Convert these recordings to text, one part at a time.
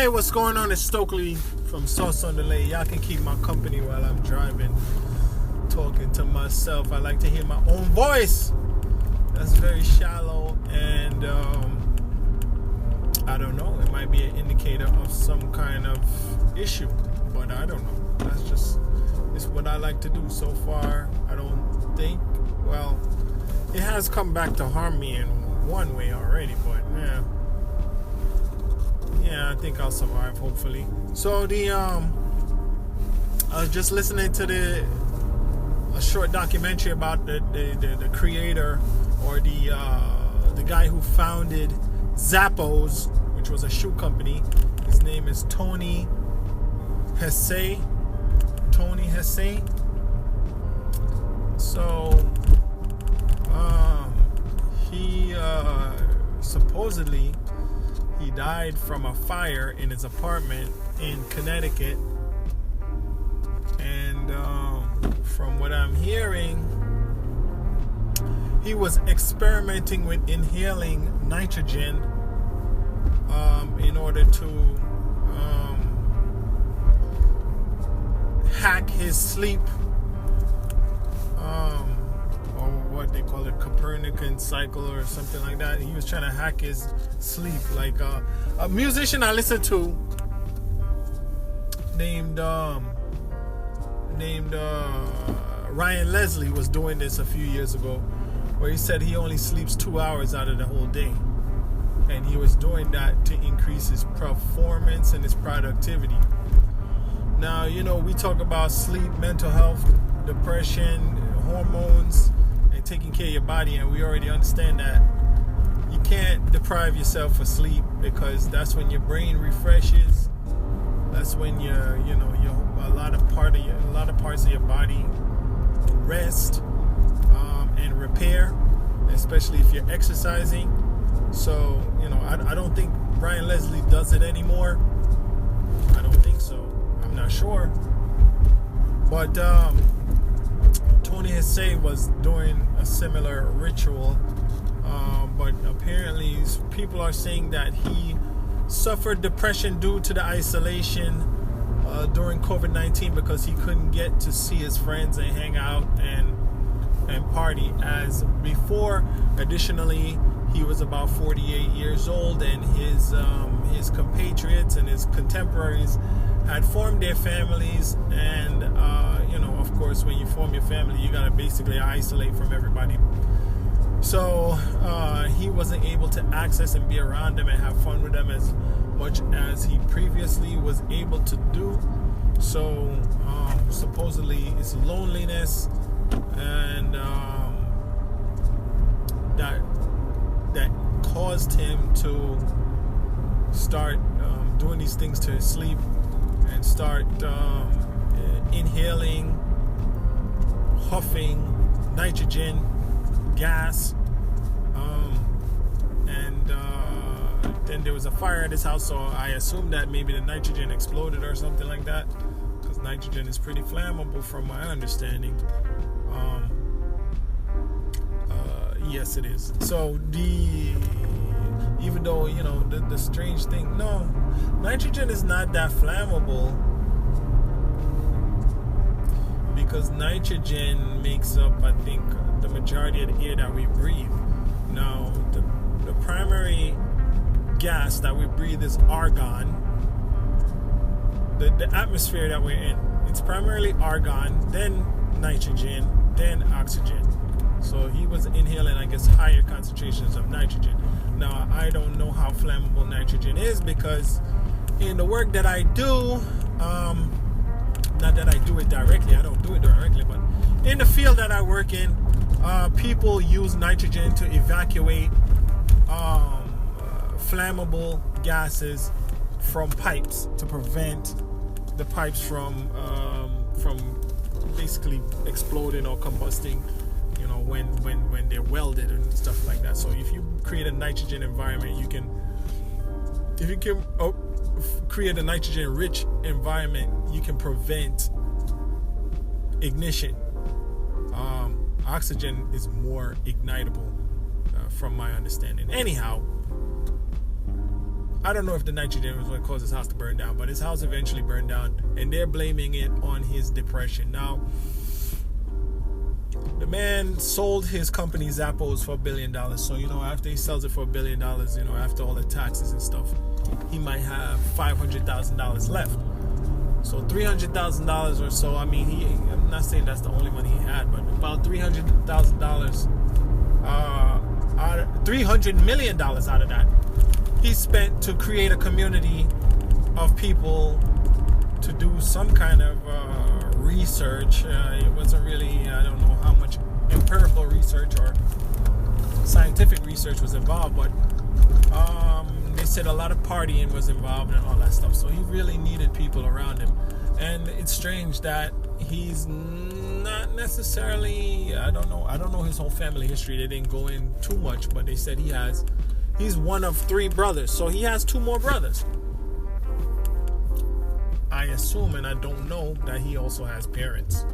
Hey, what's going on? It's Stokely from Sauce on the Lay. Y'all can keep my company while I'm driving, talking to myself. I like to hear my own voice. That's very shallow, and I don't know. It might be an indicator of some kind of issue, but I don't know. It's what I like to do. So far, I don't think. Well, it has come back to harm me in one way already, but yeah, I think I'll survive, hopefully. So I was just listening to a short documentary about the creator, or the guy who founded Zappos, which was a shoe company. His name is Tony Hsieh. So he supposedly he died from a fire in his apartment in Connecticut, and from what I'm hearing, he was experimenting with inhaling nitrogen in order to hack his sleep, or what they call it, Copernican cycle or something like that. He was trying to hack his sleep. Like a musician I listened to named Ryan Leslie was doing this a few years ago, where he said he only sleeps 2 hours out of the whole day, and he was doing that to increase his performance and his productivity. Now, we talk about sleep, mental health, depression, hormones, and taking care of your body, and we already understand that you can't deprive yourself of sleep, because that's when your brain refreshes. That's when a lot of parts of your body rest and repair, especially if you're exercising. So I don't think Ryan Leslie does it anymore. I don't think so. I'm not sure. But Tony Hsieh was doing a similar ritual. But apparently people are saying that he suffered depression due to the isolation during COVID-19, because he couldn't get to see his friends and hang out and party as before. Additionally, he was about 48 years old, and his compatriots and his contemporaries had formed their families, and of course, when you form your family, you gotta basically isolate from everybody. So he wasn't able to access and be around them and have fun with them as much as he previously was able to do. So supposedly it's loneliness, and that caused him to start doing these things to his sleep, and start inhaling, huffing nitrogen gas, and then there was a fire at his house, so I assume that maybe the nitrogen exploded or something like that, because nitrogen is pretty flammable from my understanding. Yes, it is. So even though the strange thing, no, nitrogen is not that flammable, because nitrogen makes up, I think, the majority of the air that we breathe. Now, the primary gas that we breathe is argon. The atmosphere that we're in, it's primarily argon, then nitrogen, then oxygen. So he was inhaling, I guess, higher concentrations of nitrogen. Now, I don't know how flammable nitrogen is, because in the work that I do, not that I do it directly, I don't do it directly, but in the field that I work in, people use nitrogen to evacuate flammable gases from pipes, to prevent the pipes from basically exploding or combusting, when they're welded and stuff like that. So if you create a nitrogen environment, if you can create a nitrogen-rich environment, you can prevent ignition. Oxygen is more ignitable, from my understanding. Anyhow, I don't know if the nitrogen was what caused his house to burn down, but his house eventually burned down, and they're blaming it on his depression. Now, the man sold his company Zappos for $1 billion. So, after he sells it for $1 billion, after all the taxes and stuff, he might have $500,000 left. So $300,000 or so. I mean, I'm not saying that's the only money he had, but about $300,000, $300 million out of that, he spent to create a community of people to do some kind of research. It wasn't really, I don't know how much empirical research or scientific research was involved, but they said a lot of partying was involved and all that stuff. So he really needed people around him. And it's strange that he's not necessarily, I don't know his whole family history. They didn't go in too much, but they said he's one of 3 brothers. So he has 2 more brothers. I assume, and I don't know, that he also has parents.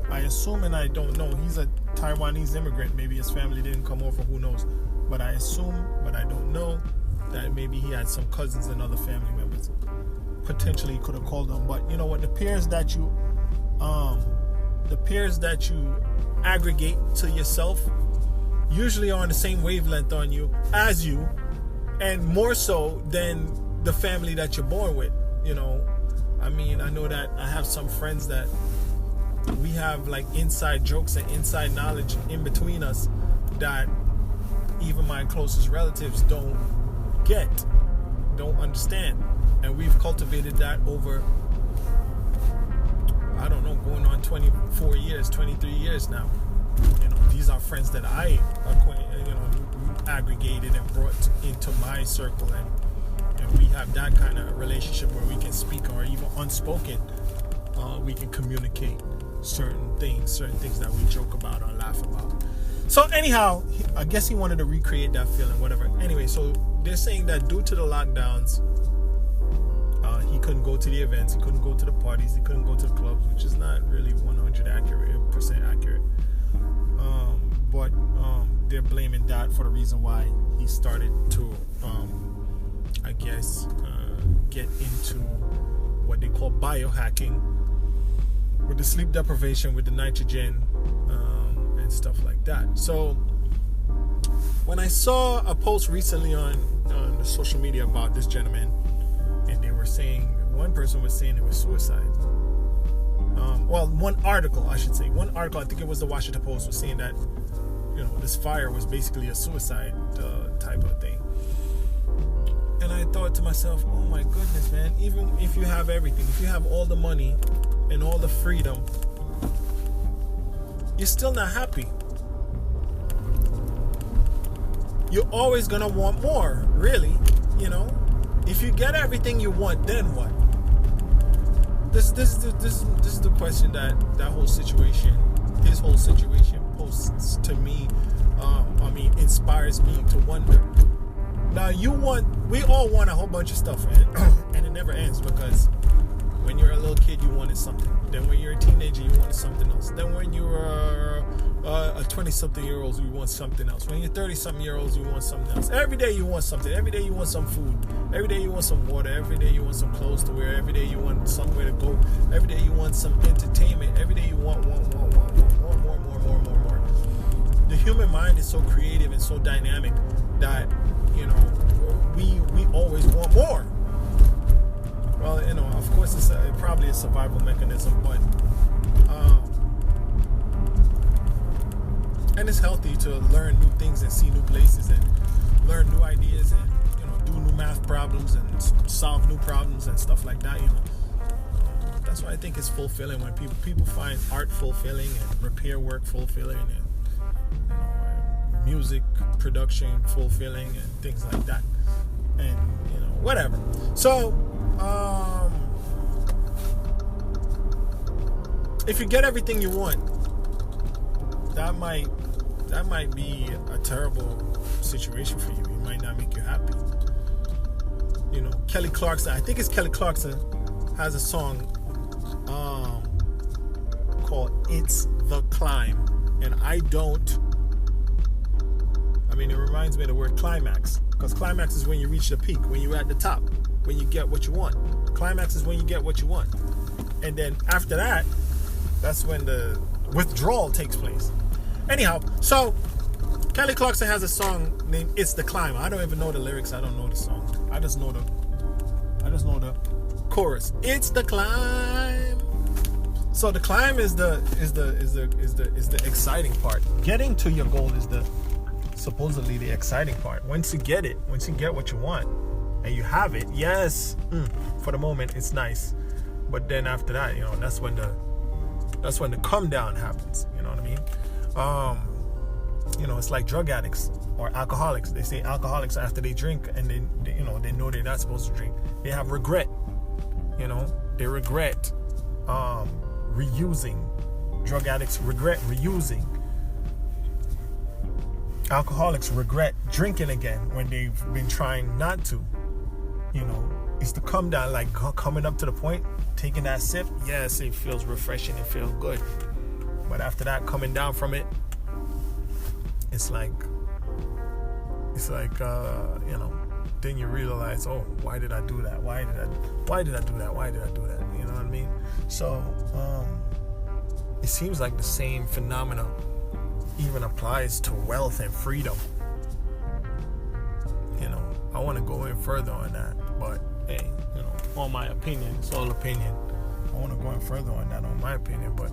I assume, and I don't know. He's a Taiwanese immigrant. Maybe his family didn't come over. Who knows? But I assume, but I don't know, that maybe he had some cousins and other family members. Potentially, he could have called them. But you know what? The peers that you aggregate to yourself usually are on the same wavelength as you, and more so than the family that you're born with. I mean, I know that I have some friends that we have like inside jokes and inside knowledge in between us that even my closest relatives don't understand. And we've cultivated that over, I don't know, going on 24 years, 23 years now. These are friends that I aggregated and brought into my circle, and we have that kind of relationship where we can speak, or even unspoken, we can communicate certain things that we joke about or laugh about. So anyhow, I guess he wanted to recreate that feeling, whatever. Anyway, so they're saying that due to the lockdowns, he couldn't go to the events, he couldn't go to the parties, he couldn't go to the clubs, which is not really 100% accurate. But they're blaming that for the reason why he started to, get into what they call biohacking, with the sleep deprivation, with the nitrogen, and stuff like that. So when I saw a post recently on the social media about this gentleman, and they were saying, one person was saying it was suicide. One article, I think it was the Washington Post, was saying that this fire was basically a suicide type of thing. And I thought to myself, oh my goodness, man, even if you have everything, if you have all the money and all the freedom, you're still not happy. You're always gonna want more, really. If you get everything you want, then what? This is the question that whole situation, his whole situation, poses to me. Inspires me to wonder. Now, we all want a whole bunch of stuff, and it never ends, because when you're a little kid, you wanted something. Then when you're a teenager, you wanted something else. Then when you're a 20-something-year-old, you want something else. When you're 30-something-year-olds, you want something else. Every day you want something. Every day you want some food. Every day you want some water. Every day you want some clothes to wear. Every day you want somewhere to go. Every day you want some entertainment. Every day you want more. The human mind is so creative and so dynamic that, we always want more. Well, of course, it's probably a survival mechanism, but and it's healthy to learn new things and see new places and learn new ideas and do new math problems and solve new problems and stuff like that. That's why I think it's fulfilling when people find art fulfilling and repair work fulfilling and music production fulfilling and things like that, and whatever. So if you get everything you want, that might be a terrible situation for you. It might not make you happy. Kelly Clarkson, I think it's Kelly Clarkson, has a song called "It's the Climb," and I don't I mean, it reminds me of the word climax, because climax is when you reach the peak, when you're at the top, when you get what you want. Climax is when you get what you want. And then after that, that's when the withdrawal takes place. Anyhow, so Kelly Clarkson has a song named "It's the Climb." I don't even know the lyrics. I don't know the song. I just know the chorus. It's the climb. So the climb is the exciting part. Getting to your goal is supposedly the exciting part. Once you get it, once you get what you want, and you have it, yes, for the moment it's nice. But then after that, that's when the come down happens. You know what I mean? It's like drug addicts or alcoholics. They say alcoholics, after they drink and they know they're not supposed to drink, they have regret. They regret reusing. Drug addicts regret reusing. Alcoholics regret drinking again when they've been trying not to. It's the come down, like coming up to the point, taking that sip. Yes, it feels refreshing, it feels good. But after that, coming down from it, it's like then you realize, oh, why did I do that? Why did I do that? Why did I do that? You know what I mean? So it seems like the same phenomena even applies to wealth and freedom. I want to go in further on that, but hey, on my opinion, it's all opinion. I want to go in further on that, on my opinion, but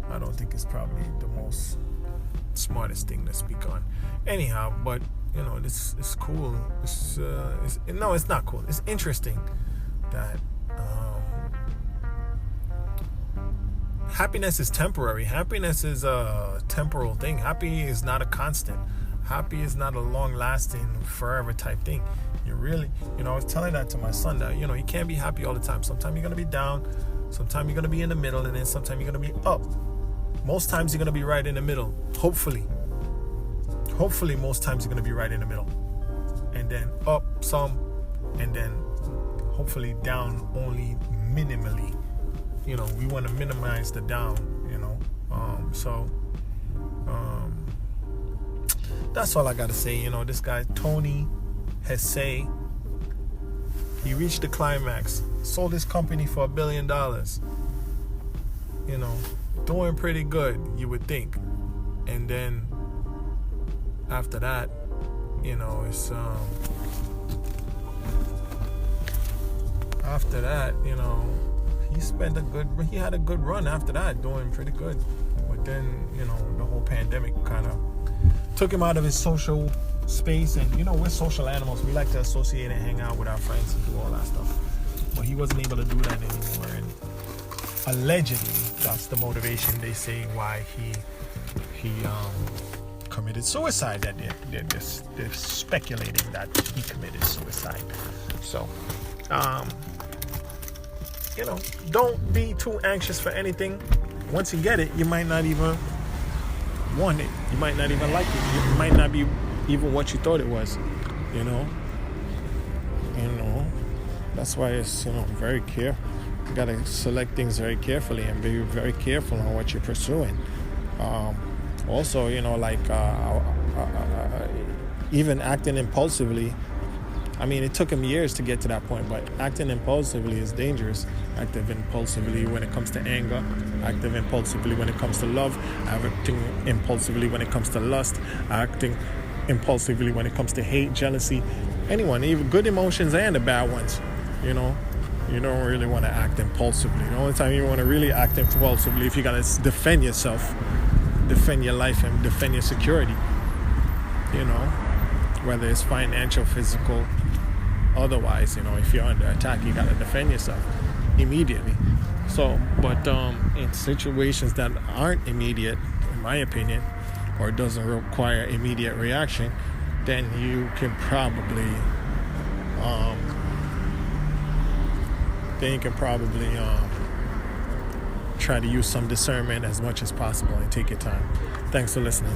I don't think it's probably the most smartest thing to speak on. Anyhow, but this is cool. It's not cool. It's interesting that happiness is temporary. Happiness is a temporal thing. Happy is not a constant. Happy is not a long-lasting, forever type thing. You really, I was telling that to my son that, you can't be happy all the time. Sometimes you're going to be down. Sometimes you're going to be in the middle. And then sometimes you're going to be up. Most times you're going to be right in the middle. Hopefully, most times you're going to be right in the middle. And then up some. And then hopefully down only minimally. We want to minimize the down, that's all I got to say. This guy, Tony Hsieh, he reached the climax, sold his company for $1 billion. Doing pretty good, you would think. And then after that, it's after that, he had a good run after that, doing pretty good. But then, the whole pandemic kind of took him out of his social space. And, we're social animals. We like to associate and hang out with our friends and do all that stuff. But he wasn't able to do that anymore. And allegedly, that's the motivation, they say, why he committed suicide. That they're speculating that he committed suicide. So, don't be too anxious for anything. Once you get it, you might not even want it. You might not even like it. It might not be even what you thought it was. That's why it's very careful. You gotta select things very carefully and be very careful on what you're pursuing. Also, even acting impulsively. I mean, it took him years to get to that point, but acting impulsively is dangerous. Acting impulsively when it comes to anger, acting impulsively when it comes to love, acting impulsively when it comes to lust, acting impulsively when it comes to hate, jealousy, anyone, even good emotions and the bad ones. You don't really want to act impulsively. The only time you want to really act impulsively if you got to defend yourself, defend your life, and defend your security. Whether it's financial, physical, otherwise, if you're under attack, you got to defend yourself immediately. So, but in situations that aren't immediate, in my opinion, or doesn't require immediate reaction, then you can probably try to use some discernment as much as possible and take your time. Thanks for listening.